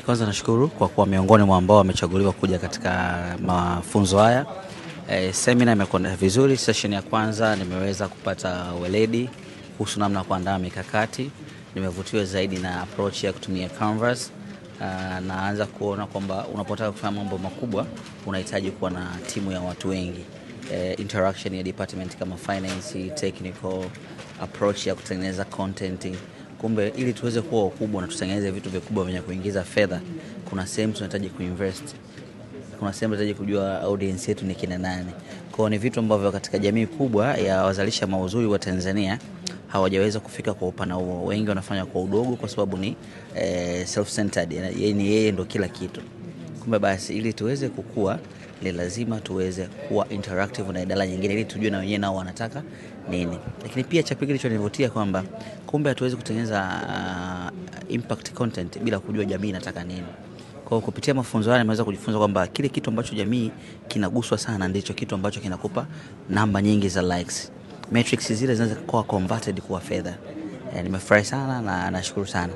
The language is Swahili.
Kwanza nashukuru kwa kuwa miongoni mwa ambao wamechaguliwa kuja katika mafunzo haya. Seminar imekwenda vizuri. Session ya kwanza nimeweza kupata weledi kuhusu namna ya kuandaa mikakati. Nimevutiwa zaidi na approach ya kutumia Canvas. Naanza kuona kwamba unapotaka kufanya mambo makubwa unahitaji kuwa na timu ya watu wengi. Interaction ya department kama finance, technical, approach ya kutengeneza content. Kumbe ili tuweze kuwa wakubwa na tutengeneze vitu vikubwa vyenye kuingiza fedha, kuna sehemu tunahitaji kuinvest. Kuna sehemu tunahitaji kujua audience yetu ni kina nani. Kwa ni vitu ambavyo katika jamii kubwa ya wazalisha maudhui wa Tanzania hawajaweza kufika kwa upana huo. Wengi wanafanya kwa udogo kwa sababu ni self-centered, yeye ndio kila kitu. Kumbe basi ili tuweze kukua ni lazima tuweze kuwa interactive na idara nyingine ili tujue na wenyewe nao wanataka nini. Lakini pia cha pili kilichonivutia kwamba kumbe hatuwezi kutengeneza impact content bila kujua jamii inataka nini. Kwa kupitia mafunzo haya nimeweza kujifunza kwamba kile kitu ambacho jamii kinaguswa sana ndicho kitu ambacho kinakupa namba nyingi za likes. Metrics zile zinaweza kuwa converted kuwa fedha. Nimefurahi sana na nashukuru sana.